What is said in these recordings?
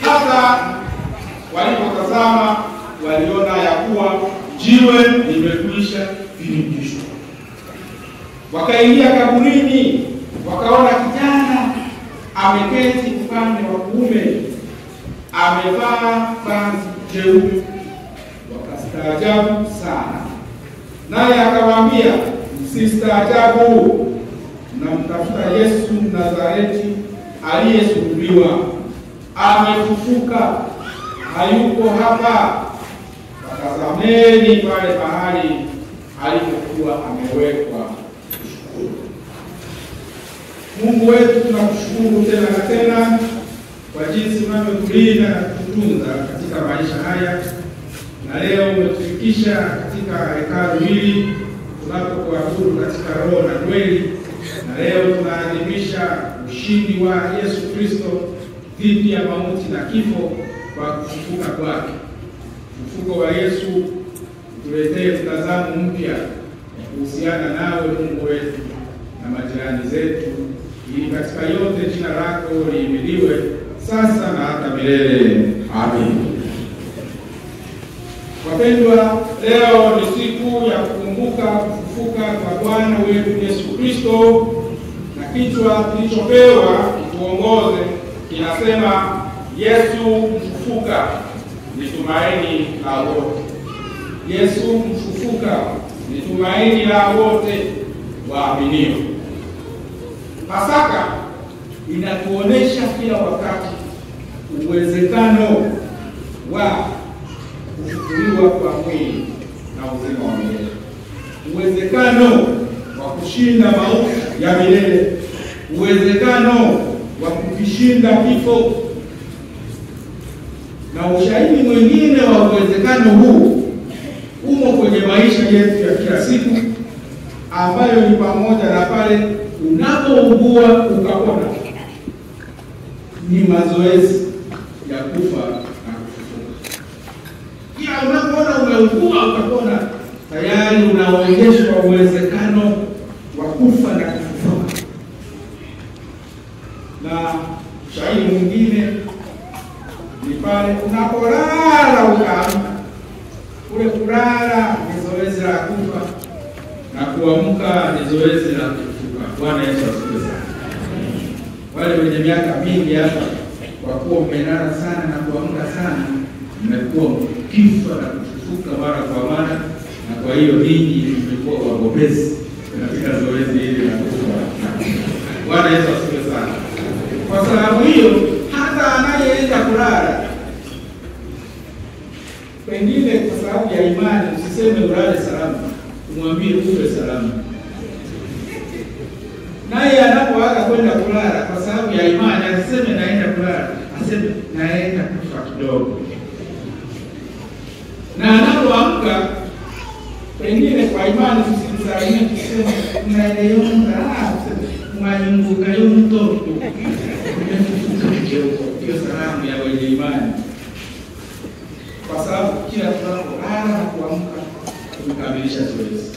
Hata walipotazama waliona ya kuwa jiwe limekwisha viningishwa. Wakaingia kaburini, wakaona kijana ameketi upande wa kuume, amevaa vazi jeupe. Wakastaajabu sana. Naye akawaambia, msistaajabu, mnamtafuta Yesu Mnazareti aliyesulubiwa. Amefufuka, hayuko hapa. Tazameni pale mahali alipokuwa amewekwa. Mungu wetu, tunakushukuru tena na tena kwa jinsi unavyotulinda na kututunza katika maisha haya. Na leo umetufikisha katika hekalu hili tunapokuabudu katika roho na kweli. Na leo tunaadhimisha ushindi wa Yesu Kristo dhidi ya mauti na kifo kwa kufufuka kwake. Ufufuko wa Yesu tuletee mtazamo mpya kuhusiana nawe Mungu wetu na majirani zetu, ili katika yote jina lako lihimidiwe sasa na hata milele. Amen. Wapendwa, leo ni siku ya kukumbuka kufufuka kwa Bwana wetu Yesu Kristo, na kichwa kilichopewa kituongoze kinasema Yesu mfufuka ni tumaini la wote. Yesu mfufuka ni tumaini la wote waaminio. Pasaka inatuonesha kila wakati uwezekano wa kufufuliwa kwa mwili na uzima wa milele, uwezekano wa kushinda mauti ya milele, uwezekano wa kukishinda kifo. Na ushahidi mwingine wa uwezekano huu umo kwenye maisha yetu ya kila siku, ambayo ni pamoja na pale unapougua ukapona. Ni mazoezi ya kufa na kufufuka. Kila unapoona umeugua ukapona, tayari unaonyeshwa uwezekano wa kufa na kufufuka. Na ushahidi mwingine ni pale unapolala ukaamka. Kule kulala ni zoezi la kufa na kuamka ni zoezi la kufufuka. Bwana Yesu asifiwe sana. Wale wenye miaka mingi hapa, kwa kuwa mmelala sana na kuamka sana, mmekuwa mkifa na kufufuka mara kwa mara, na kwa hiyo ninyi mmekuwa wabobezi katika zoezi hili la kufa. Bwana Yesu asifiwe sana. Kwa sababu hiyo hata anayeenda kulala, pengine kwa sababu ya imani, usiseme ulale salama, umwambie uwe salama. Naye anapoaga kwenda kulala kwa sababu ya imani, asiseme naenda kulala, aseme naenda kufa kidogo. Na anapoamka, pengine kwa imani tusimsalimie, tuseme unaeleonga, useme mwanyunguka yo mtoto. Hiyo salamu ya wenye imani. Kwa sababu kila tunapolala na kuamka tunakamilisha zoezi.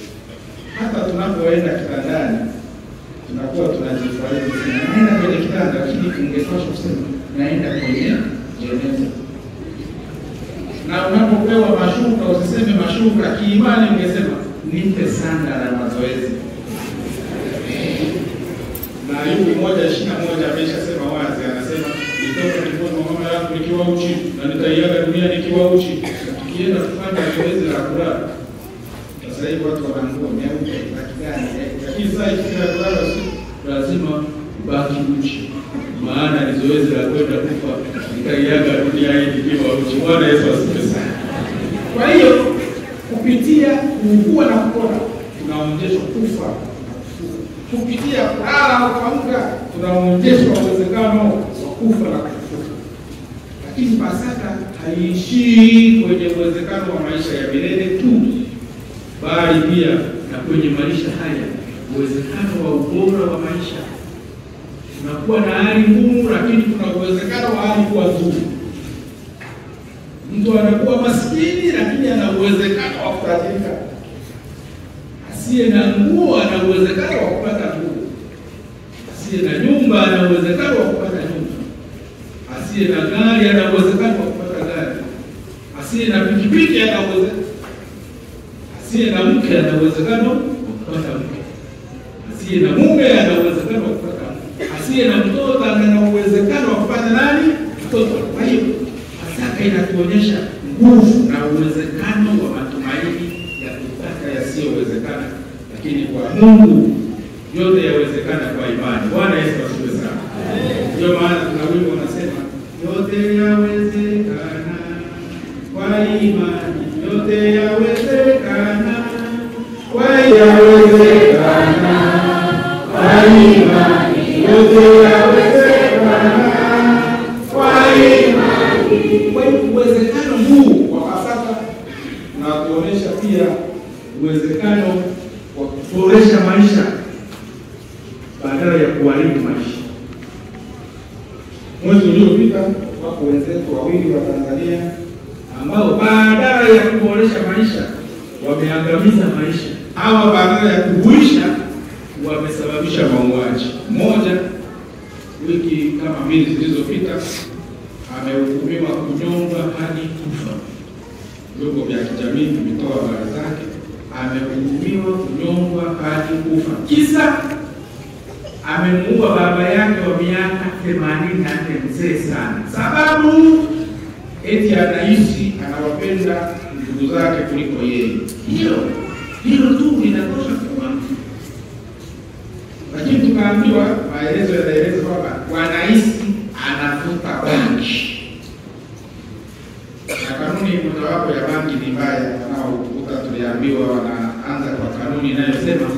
Hata tunapoenda kitandani tunakuwa tunajifurahisha sana. Naenda kwenye kitanda, lakini ungepaswa kusema naenda kwenye jeneza. Na unapopewa mashuka usiseme mashuka, kiimani ungesema nipe sanda la mazoezi. Na Ayubu 1:21 ameshasema wazi, anasema nitoka tumboni mwa mama yangu nikiwa uchi na nitaiaga dunia nikiwa uchi. Tukienda kufanya zoezi la kulala, sasa hivi watu wanaangua nyeupe na kijani, lakini sasa ikifika kulala usiku lazima ubaki uchi, maana ni zoezi la kwenda kufa, nitaiaga dunia hii nikiwa uchi. Bwana Yesu asifiwe sana. Kwa hiyo kupitia kuugua na kupona tunaonyeshwa kufa. Kupitia kulala na kuamka tunaonyeshwa uwezekano wa kufa na kufufuka. Lakini Pasaka haiishii kwenye uwezekano wa maisha ya milele tu, bali pia na kwenye maisha haya uwezekano wa ubora wa maisha. Tunakuwa na hali ngumu, lakini kuna uwezekano wa hali kuwa nzuri. Mtu anakuwa maskini, lakini ana uwezekano wa kutajirika. Asiye na nguo ana uwezekano wa kupata nguo. Asiye na nyumba ana uwezekano wa kupata nyumba. asiye na gari ana uwezekano wa kupata gari, asiye na pikipiki ana uwezekano, asiye na mke ana uwezekano wa kupata mke, asiye na mume ana uwezekano wa kupata mume, asiye na mtoto ana uwezekano wa kupata nani? Mtoto. Kwa hiyo Pasaka inatuonyesha nguvu na uwezekano wa matumaini ya kupata yasiyowezekana, lakini kwa Mungu yote yawezekana kwa imani. Bwana Yesu asifiwe sana. Ndio maana tuna wimbo unasema yote yawezekana kwa imani, yote yawezekana kwa yawezekana kwa imani, yote yawezekana kwa imani. Kwa hiyo uwezekano huu wa Pasaka unatuonyesha pia uwezekano wa kuboresha maisha badala ya kuharibu maisha. Mwezi uliopita wako wenzetu wawili wa Tanzania ambao badala ya kuboresha maisha wameangamiza maisha. Hawa badala ya kuhuisha wamesababisha mauaji. Mmoja wiki kama 2 zilizopita amehukumiwa kunyongwa hadi kufa. Vyombo vya kijamii vimetoa habari zake. Amehukumiwa kunyongwa hadi kufa. Kisa amemuua baba yake wa miaka 84, mzee sana. Sababu eti anaishi anawapenda ndugu zake kuliko yeye. Hilo tu linatosha kwa. Lakini tukaambiwa maelezo yanaeleza kwamba wanaishi anavuta bangi. Na kanuni mojawapo ya bangi ni mbaya, wanaovuta tuliambiwa wanaanza kwa kanuni inayosema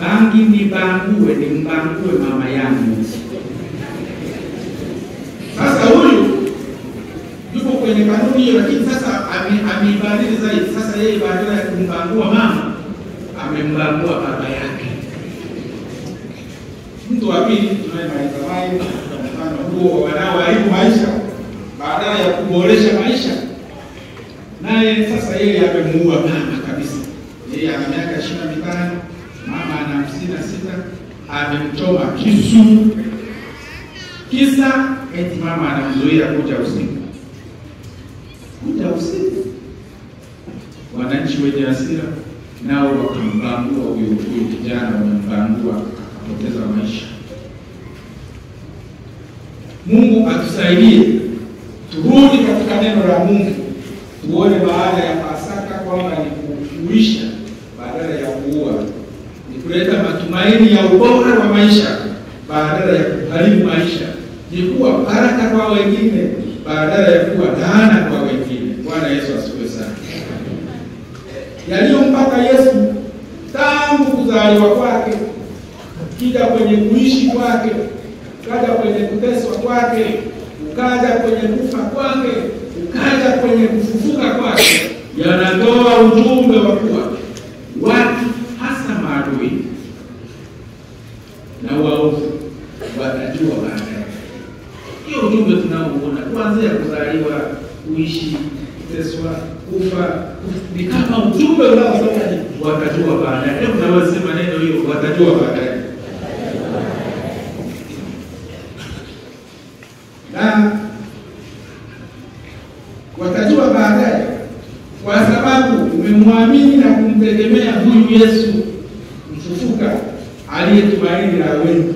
bangi ni bangue, ni mbangue mama yangu. Sasa huyu yuko kwenye kanuni hiyo, lakini sasa ameibadili zaidi. Sasa yeye badala ya kumbangua mama, amembangua baba yake. Mtu wa pili tunayemaliza naye mfano huo wanaoharibu maisha badala ya kuboresha maisha, naye sasa yeye amemuua mama kabisa. Yeye ana miaka 25, mama ana 56, amemchoma kisu. Kisa eti mama anamzuia kuja usiku. Wananchi wenye hasira nao wakambangua huyu kijana, wamembangua akapoteza maisha. Mungu atusaidie turudi katika neno la Mungu, tuone maana ya Pasaka kwamba ni kuisha badala ya kuua, ni kuleta matumaini ya ubora wa maisha badala ya kuharibu maisha, ni kuwa baraka kwa wengine badala ya kuwa laana kwa wengine. Bwana Yesu asifiwe sana. Yaliyompata Yesu tangu kuzaliwa kwake, kija kwenye kuishi kwake, kaja kwenye kuteswa kwake, ukaja kwenye kufa kwake, ukaja kwenye kufufuka kwake, yanatoa ujumbe wa kuwa watu hasa maadui na waovu watajua baadaye. Hiyo ujumbe tunaoona kuanzia kuzaliwa, kuishi, kuteswa, kufa, ni kama ujumbe unaosema watajua baadaye. Hebu naweza sema neno hiyo, watajua baadaye. Na watajua baadaye kwa sababu umemwamini na kumtegemea huyu Yesu mfufuka aliyetumaini la wengi.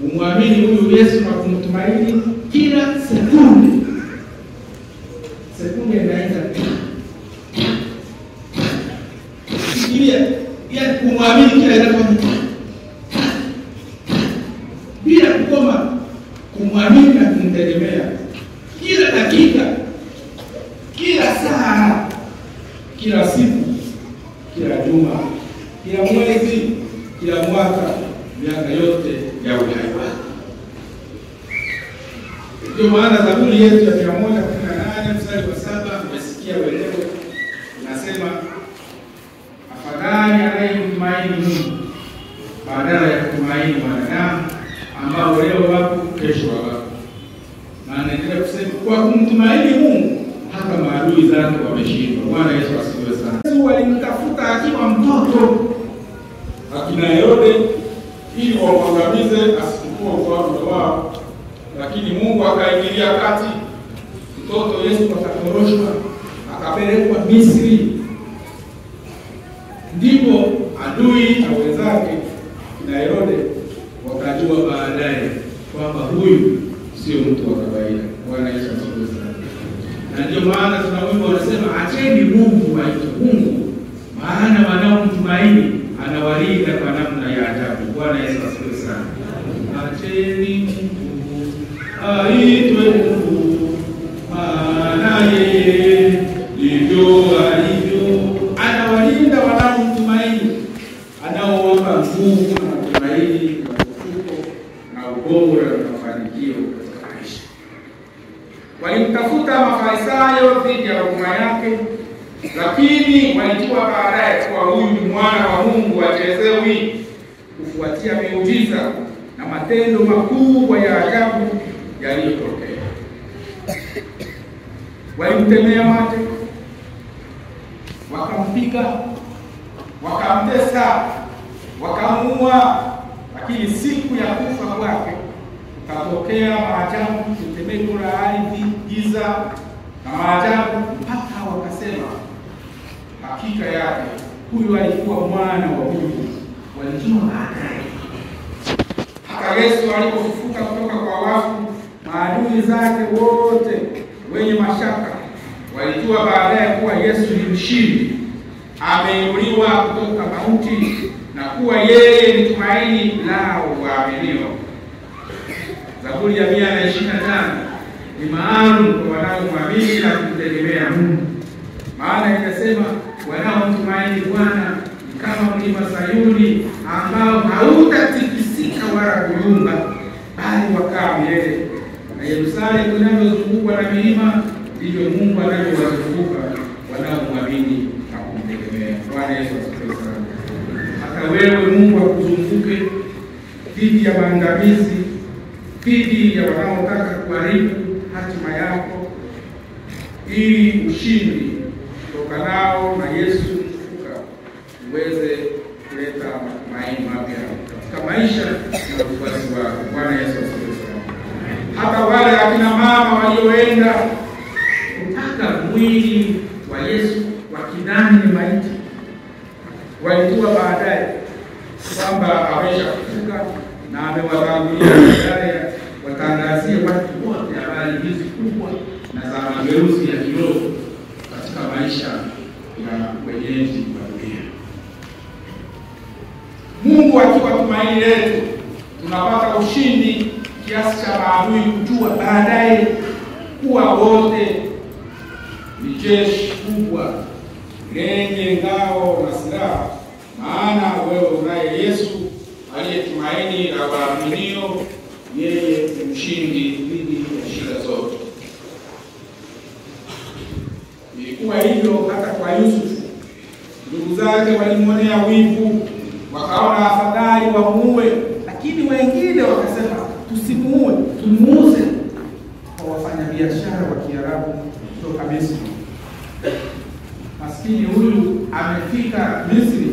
Umwamini huyu Yesu na kumtumaini kila sekunde. Sekunde inaenda. Fikiria, ya kumwamini kila inapofanyika. Bila kukoma, kumwamini na kumtegemea kila dakika, kila saa, kila siku, kila juma, kila mwezi, kila mwaka, miaka yote ya uhai wako. Ndio maana Zaburi yetu ya 118 mstari wa 7 umesikia wenyewe, inasema afadhali anayemtumaini Mungu badala ya kutumaini wanadamu ambao leo wapo kesho hawapo. Na anaendelea kusema kwa kumtumaini Mungu hata maadui zake wameshindwa. Bwana Yesu asifiwe sana. Yesu alimtafuta akiwa mtoto akina Herode ili wamwangamize asikuwa ufalme wao, lakini Mungu akaingilia kati. Mtoto Yesu akatoroshwa, akapelekwa Misri. Ndipo adui na wenzake na Herode wakajua baadaye kwamba huyu sio mtu wa kawaida. Bwana Yesu asifiwe sana. Na ndio maana tunawimbo wanasema acheni Mungu aitwe Mungu, maana wanaomtumaini anawalinda kwa namna ya ajabu. Bwana Yesu asifiwe sana. Acheni Mungu aitwe Mungu, maana yeye ndivyo alivyo. Anawalinda wanaomtumaini, anaowapa nguvu na matumaini na ufufuko na ubora na mafanikio katika maisha. Walimtafuta Mafarisayo dhidi ya huduma yake, lakini walijua baadaye kuwa huyu ni mwana wa Mungu achezewi, kufuatia miujiza na matendo makubwa ya ajabu yaliyotokea. Walimtemea mate, wakampiga, wakamtesa, wakamuua, lakini siku ya kufa kwake katokea maajabu, tetemeko la ardhi, giza na maajabu, mpaka wakasema hakika yake huyu alikuwa mwana wa Mungu. Walijua baadaye. Hata Yesu alipofufuka kutoka kwa wafu, maadui zake wote wenye mashaka walijua baadaye kuwa Yesu ni mshindi, ameinuliwa kutoka mauti, na kuwa yeye ni tumaini lao waaminio. Zaburi ya 125 ni maalum kwa wanaomwamini na kumtegemea Mungu. Maana inasema wanaomtumaini Bwana ni kama mlima Sayuni ambao hautatikisika wala kuyumba, bali wakaa milele. Na Yerusalemu inavyozungukwa na milima, ndivyo Mungu anavyowazunguka wanaomwamini na kumtegemea. Bwana Yesu asifiwe sana. Hata wewe Mungu akuzunguke dhidi ya maangamizi, dhidi ya wanaotaka kuharibu hatima yako, ili ushindi utokanao na Yesu mfufuka uweze kuleta matumaini mapya katika maisha na ufuasi wako. Bwana Yesu asifiwe sana. Hata wale akina mama walioenda kutaka mwili wa Yesu wakidhani ni maiti, walijua baadaye kwamba ameshafufuka na amewatangulia baadaye watangazie watu wote habari hizi kubwa na za mageuzi ya kiroho katika maisha ya wenyeji wa dunia. Mungu akiwa tumaini letu, tunapata ushindi kiasi cha maadui kujua baadaye kuwa wote ni jeshi kubwa lenye ngao na silaha. Maana wewe unaye Yesu aliye tumaini la waaminio, yeye ni mshindi dhidi ya shida zote. Ilikuwa hivyo hata kwa Yusufu. Ndugu zake walimwonea wivu, wakaona afadhali wamuue, lakini wengine wakasema tusimuue, tumuuze kwa wafanyabiashara wa Kiarabu kutoka Misri. Maskini huyu amefika Misri,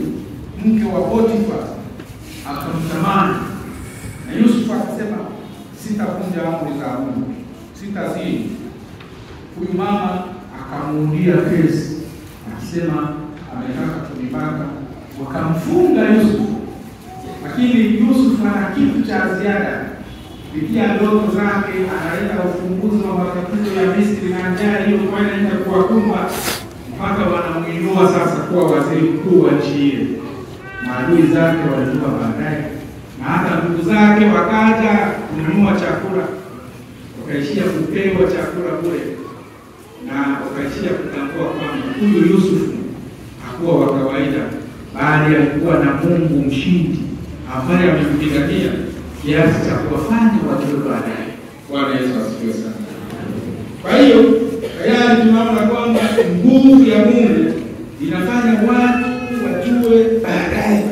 mke wa Potifa akamtamani, na Yusufu akasema sitavunja amri za Mungu, sitazini. Huyu mama akamuundia kesi akisema ametaka kunibaka, wakamfunga Yusufu. Lakini Yusufu ana kitu cha ziada, kupitia ndoto zake analeta ufumbuzi wa matatizo ya Misri na njaa hiyo kwenda kuwakumba, mpaka wanamuinua sasa kuwa waziri mkuu wa nchi ile. Maadui zake walijua baadaye, na hata ndugu zake wakaja kununua chakula, wakaishia kupewa chakula bure, na wakaishia kutambua kwamba huyu Yusufu hakuwa wa kawaida, bali alikuwa na Mungu mshindi ambaye amempigania kiasi cha kuwafanya wajue baadaye. Bwana Yesu asifiwe sana. Kwa hiyo tayari tunaona kwamba nguvu ya Mungu inafanya watu wajue baadaye.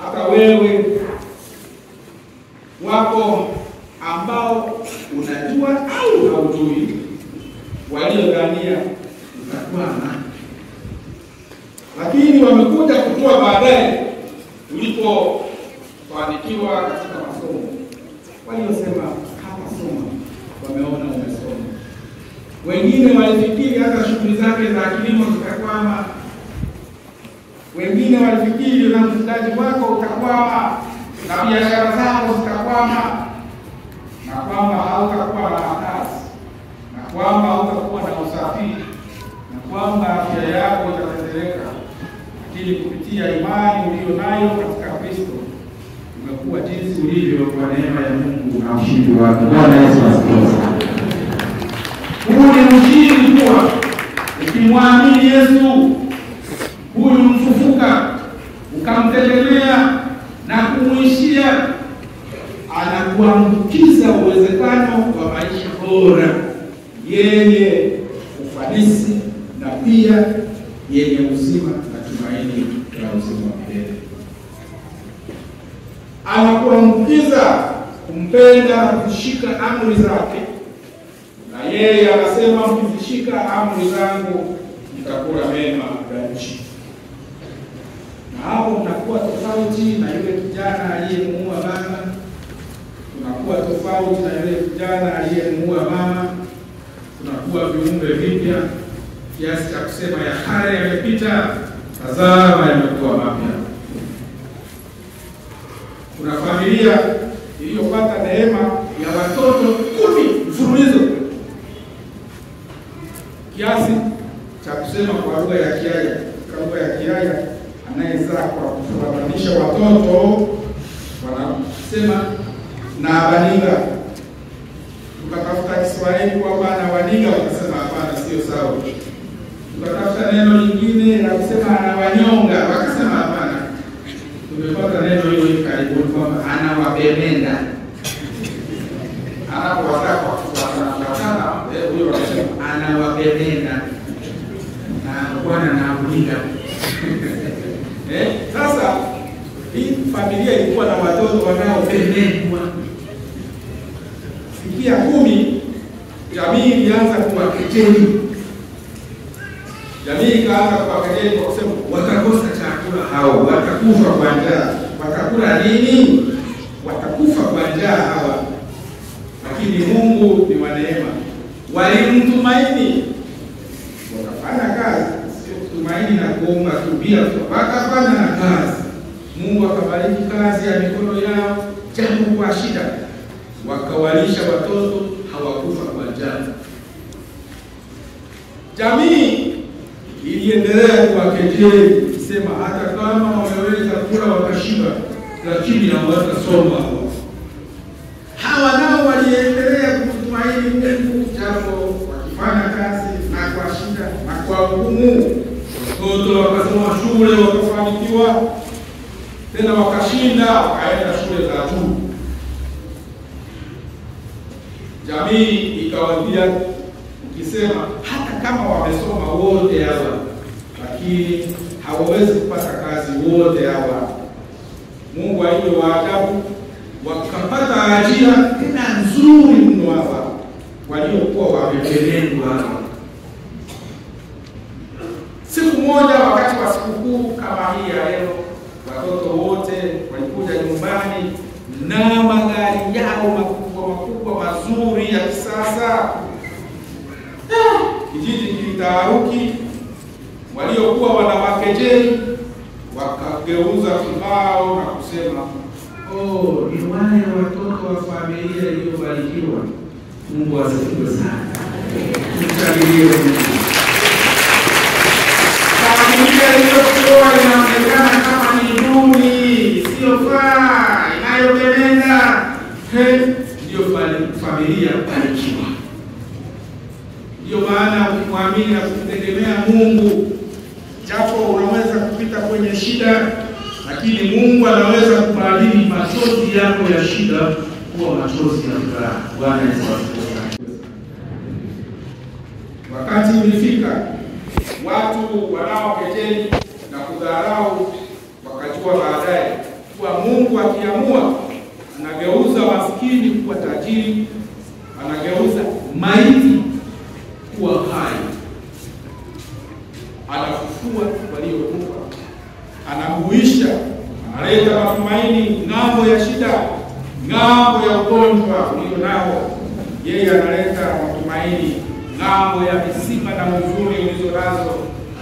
Hata wewe wapo ambao unajua au haujui, waliodhania utakuwa nani, lakini wamekuja kujua baadaye ulipofanikiwa katika masomo. Waliosema hapa kusoma wameona umesoma. Wengine walifikiri hata shughuli zake za kilimo zitakwama. Wengine walifikiri na mfugaji wako utakwama na biashara zako zitakwama, na kwamba hautakuwa na kazi, na kwamba hautakuwa na usafiri, na kwamba afya yako itatetereka. Lakini kupitia imani uliyo nayo katika Kristo umekuwa jinsi ulivyo kwa neema ya Mungu na ushindi wake. Bwana Yesu asifiwe. Huu ni ushindi kuwa ukimwamini Yesu huyu mfufuka, ukamtegemea na kumuishia, anakuambukiza uwezekano wa maisha bora yenye ufanisi na pia yenye uzima na tumaini la uzima wa milele. Anakuambukiza kumpenda na kushika amri zake, na yeye anasema mkizishika amri zangu mtakula mema ya nchi. Na hapo mnakuwa tofauti na yule kijana aliyemuua baba, tunakuwa tofauti na yule kijana aliyemuua mama, tunakuwa viumbe vipya kiasi cha kusema ya kale yamepita, tazama yamekuwa mapya. Kuna familia iliyopata neema ya watoto 10 mfululizo, kiasi cha kusema kwa lugha ya Kiaya, kwa lugha ya Kiaya anayezaa kwa kufananisha watoto wanasema na baninga. Tukatafuta Kiswahili kwamba na waninga, wakasema hapana, sio sawa. Tukatafuta neno lingine la kusema ana wanyonga, wakasema hapana. Tumepata neno hilo karibuni kwamba anawabemenda. Anapowataka kufuatana huyo wanasema anawabemenda na bwana na abulinga. Sasa hii familia ilikuwa na watoto wanaopendwa. Sikia 10, jamii ilianza kuwakejeli. Jamii ikaanza kuwakejeli kwa kusema watakosa chakula hao, watakufa kwa njaa. Watakula nini? Watakufa kwa njaa hawa. Lakini Mungu ni wa neema. Walimtumaini, wakafanya kazi, sio kutumaini na kuomba tu bila wakafanya na kazi. Mungu akabariki kazi ya mikono yao, japo kwa shida. Wakawalisha watoto, hawakufa kwa njaa. Jamii iliendelea kuwakejeli, ikisema hata kama wameweza kula wakashiba, lakini hawatasoma. Hawa nao waliendelea kutumaini Mungu, japo wakifanya kazi na kwa shida na kwa ngumu. Watoto wakasoma shule, wakafanikiwa, tena wakashinda, wakaenda shule za juu. Jamii ikawaambia, ukisema hata kama wamesoma wote hawa, lakini hawawezi kupata kazi wote hawa. Mungu aliye wa ajabu, wakapata ajira tena nzuri mno hawa waliokuwa wamependwa. Siku moja wakati wa sikukuu kama hii ya leo, watoto wote walikuja nyumbani na magari yao makubwa mazuri ya kisasa. Kijiji kilitaharuki. Waliokuwa wanawakejeli wakageuza kibao na kusema, oh, ni wale watoto wa familia iliyobarikiwa. Mungu asifiwe sana. Tushangilie Mungu. Familia iliyokuwa inaonekana kama ni duni, isiyofaa, inayopendeza, ndio familia barikiwa. Ndio maana ukimwamini na kumtegemea Mungu, japo unaweza kupita kwenye shida, lakini Mungu anaweza kubadili machozi yako ya shida kuwa machozi ya furaha. Bwana Yesu asifiwe. Wakati ulifika watu wanaokejeli na kudharau wakajua baadaye kuwa Mungu akiamua anageuza maskini kuwa tajiri, anageuza maiti kuwa hai, anafufua waliokufa, anahuisha, analeta matumaini ng'ambo ya shida, ng'ambo ya ugonjwa ulio nao. Yeye analeta matumaini ng'ambo ya visima na huzuni ulizonazo.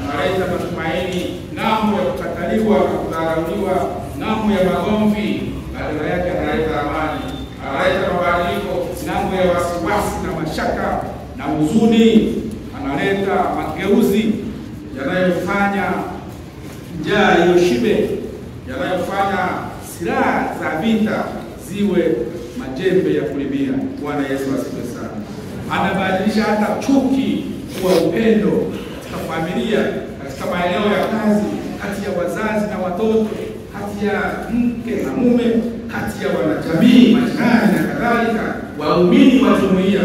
Analeta matumaini ng'ambo ya kukataliwa na kudharauliwa, ng'ambo ya magomvi. Badala yake analeta amani, analeta mabadiliko ng'ambo ya wasiwasi na mashaka na huzuni. Analeta mageuzi yanayofanya njaa ishibe, yanayofanya silaha za vita ziwe majembe ya kulimia. Bwana Yesu asifiwe sana. Anabadilisha hata chuki kuwa upendo katika familia, katika maeneo ya kazi, kati ya wazazi na watoto, kati ya mke na mume, kati ya wanajamii, majirani na kadhalika. Waumini wa jumuiya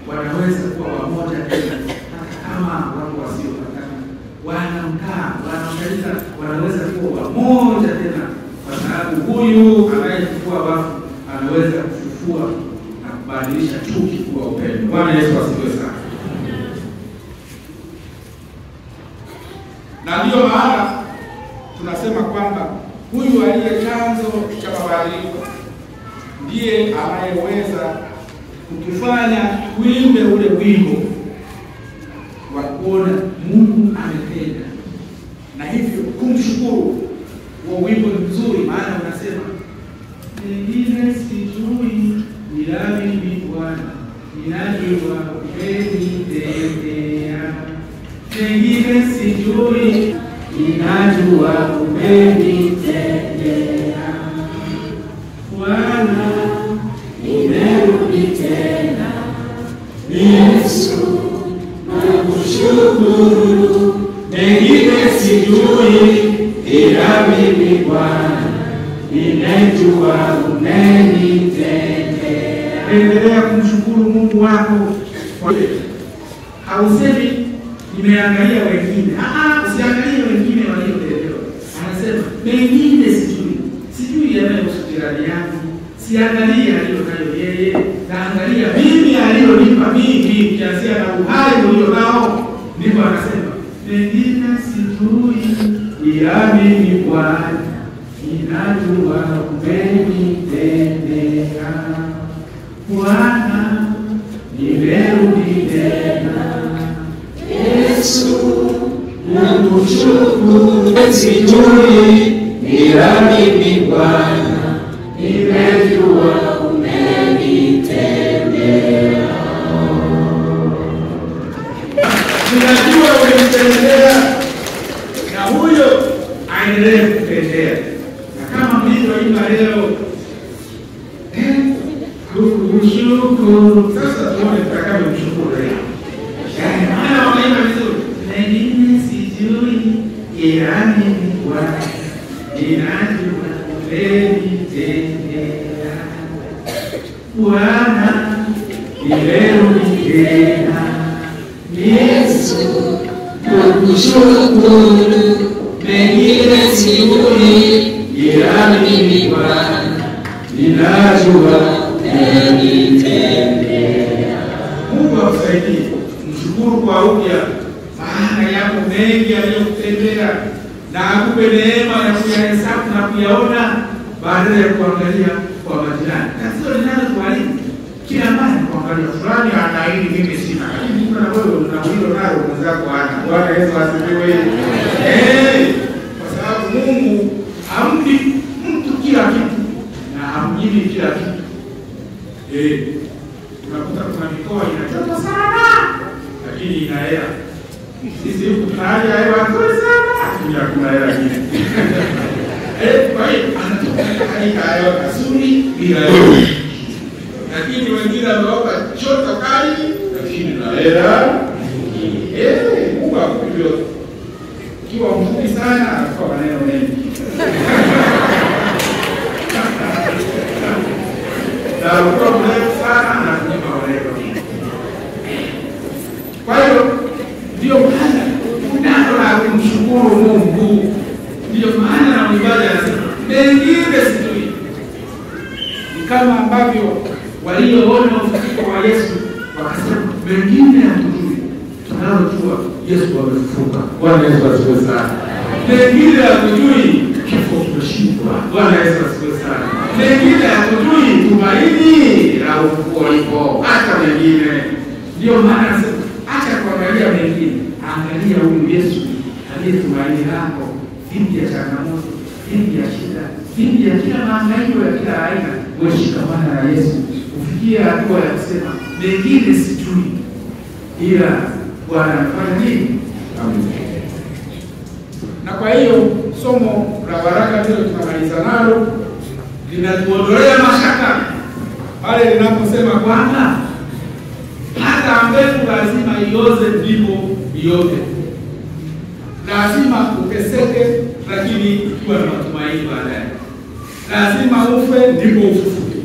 wanaweza kuwa wamoja tena, hata kama wako wasiopatana, wanamkaa, wanaangalia, wanaweza kuwa wamoja tena, kwa sababu huyu anayefufua wafu anaweza kufufua na kubadilisha chuki kuwa upendo. Bwana Yesu asifiwe sana. Na ndiyo maana tunasema kwamba huyu aliye chanzo cha mabadiliko ndiye anayeweza kutufanya tuimbe ule wimbo wa kuona Mungu ametenda, na hivyo kumshukuru. Huo wimbo ni mzuri, maana unasema pengine sijui ila mimi Bwana ninajua umenitendea. Pengine sijui ninajua umenitendea. Bwana nimerudi tena, Yesu nakushukuru. Pengine sijui ila mimi Bwana ninajua umenitendea. Endelea kumshukuru Mungu wako. Hausemi nimeangalia wengine. Usiangalie wengine waliotendewa. Anasema pengine sijui yanayohusu jirani yangu. Siangalia aliyo nayo yeye, naangalia mimi aliyonipa mimi, kiasi na uhai ulio nao. Ndipo anasema pengine sijui ila mimi Bwana ninajua umenitendea. Bwana nimerudi tena, Yesu nakushukuru. Sijui ila mimi Bwana nimejua umenitendea. Ninajua umenitendea, na huyo aendelee kutendea. Na kama mlivyoimba leo, kukushukuru. Sasa tuone tutakavyokushukuru leo. Maana wameimba vizuri. Pengine sijui ila mimi Bwana ninajua umenitendea. Bwana nimerudi tena, Yesu nakushukuru. Pengine sijui ila mimi Bwana ninajua umenitendea. Mungu akusaidie mshukuru kwa upya, maana yako mengi aliyokutendea, na akupe neema ya kuyahesabu na kuyaona badala ya kuangalia kwa majirani. Tatizo linalotuharibu kila mara kuangalia fulani anaahidi mimi sina, lakini kuna wewe una hilo nalo mwenzako ana. Bwana Yesu asifiwe. Kwa sababu Mungu hampi mtu kila kitu na hamjibi kila kitu. Unakuta kuna mikoa inachota sana lakini ina hela. Sisi huku tunahaja hewa nzuri sana lakini hakuna hela nyingine. Kwa hiyo anatoka katika hewa nzuri bila hela. Lakini wengine wameopa choto kali lakini na hela nyingine. Mungu akupe yote. Ukiwa mfupi sana anakuwa maneno mengi. Na ukiwa mrefu sana anakunyima maneno mengi. Kwa hiyo ndio maana unalo la kumshukuru Mungu. Ndio maana na ibada anasema pengine sijui. Ni kama ambavyo walioona ufufuko wa Yesu wakasema pengine hatujui. Tunalojua Yesu amefufuka. Bwana Yesu asifiwe sana. Pengine hatujui kifo kimeshindwa. Bwana Yesu asifiwe sana. Pengine hatujui tumaini la na ufufuo ipo, hata wengine. Ndio maana nasema acha kuangalia mengine, angalia huyu Yesu aliye tumaini lako dhidi ya changamoto, dhidi ya shida, dhidi ya kila mahangaiko ya kila aina. Wewe shikamana na Yesu, ufikie hatua ya kusema mengine sijui, ila Bwana anafanya nini? Amen. Na kwa hiyo somo la baraka leo tunamaliza nalo linatuondolea mashaka pale linaposema kwamba hata mbegu lazima ioze ndipo iote. Lazima uteseke lakini ukiwa na matumaini baadaye. Lazima ufe ndipo ufufuke.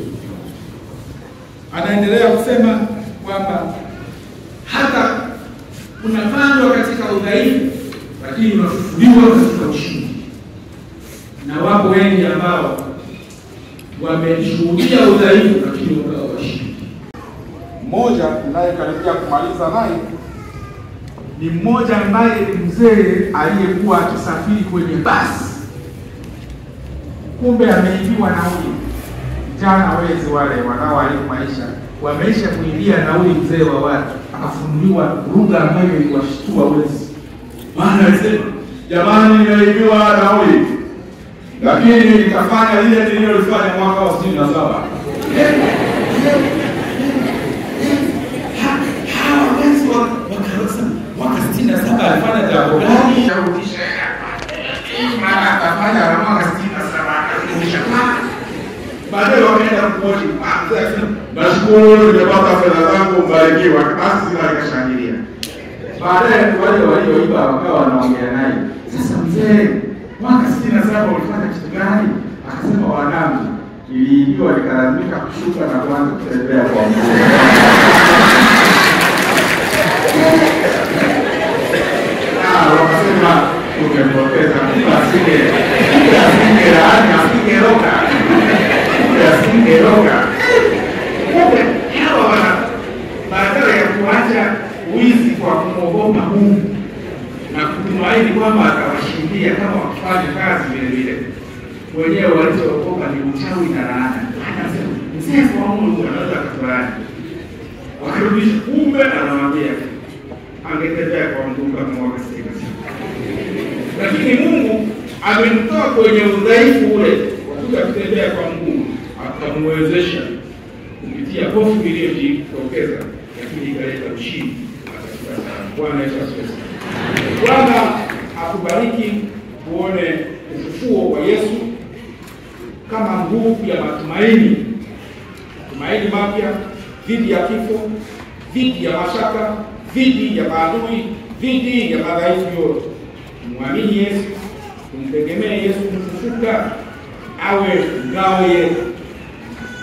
Anaendelea kusema kwamba hata unapandwa katika udhaifu lakini unafufuliwa katika ushindi. Na wapo wengi ambao wameshuhudia udhaifu lakini wakawa washindi. Mmoja ninayekaribia kumaliza naye ni mmoja ambaye ni mzee aliyekuwa akisafiri kwenye basi. Kumbe ameibiwa nauli. Jana wezi wale wanaoharibu maisha wameisha kuibia nauli mzee wa watu, akafunuliwa lugha ambayo iliwashtua wezi. Maana alisema, jamani, nimeibiwa nauli, lakini nikafanya ile niliyofanya mwaka wa 67. Hawa wezi wakarosa mwaka 67 alifanya jambo gani? Maana akafanya mwaka 67 akarudisha. Baadaye wakaenda kupoti, nashukuru nimepata fedha zangu, mbarikiwa. Basi zina nikashangilia. Baadaye wale walioiba wakawa wanaongea naye. Sasa mzee, mwaka 67 ulifanya kitu gani? Akasema, wanangu, niliibiwa nikalazimika kushuka na kuanza kutembea kwa mguu. Wakasema tumepoteza asingeroga. Hawa badala ya kuacha wizi kwa kumwogopa Mungu na kutumaini kwamba atawashindia kama wakifanya kazi vile vile, wenyewe walichoogopa ni uchawi na laana. Anasema mzee wa Mungu anaweza kutulani. Wakarudisha, kumbe anawaambia angetembea kwa mguu kama mwaka 67. Lakini Mungu amemtoa kwenye udhaifu ule wa kuja kutembea kwa mguu, akamwezesha kupitia hofu iliyojitokeza, lakini ikaleta ushindi. Bwana Yesu asifiwe. Bwana akubariki kuone ufufuo wa Yesu kama nguvu ya matumaini mapya dhidi ya kifo, dhidi ya mashaka, dhidi ya maadui, dhidi ya madhaifu yote. Muamini Yesu, kumtegemea Yesu mfufuka awe ngao yetu,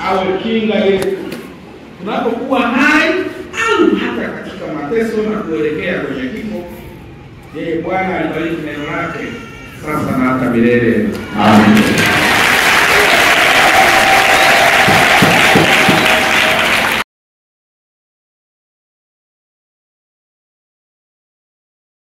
awe kinga yetu tunapokuwa hai au hata katika mateso na kuelekea kwenye kifo. Yeye Bwana alibariki neno lake sasa na hata milele. Amen.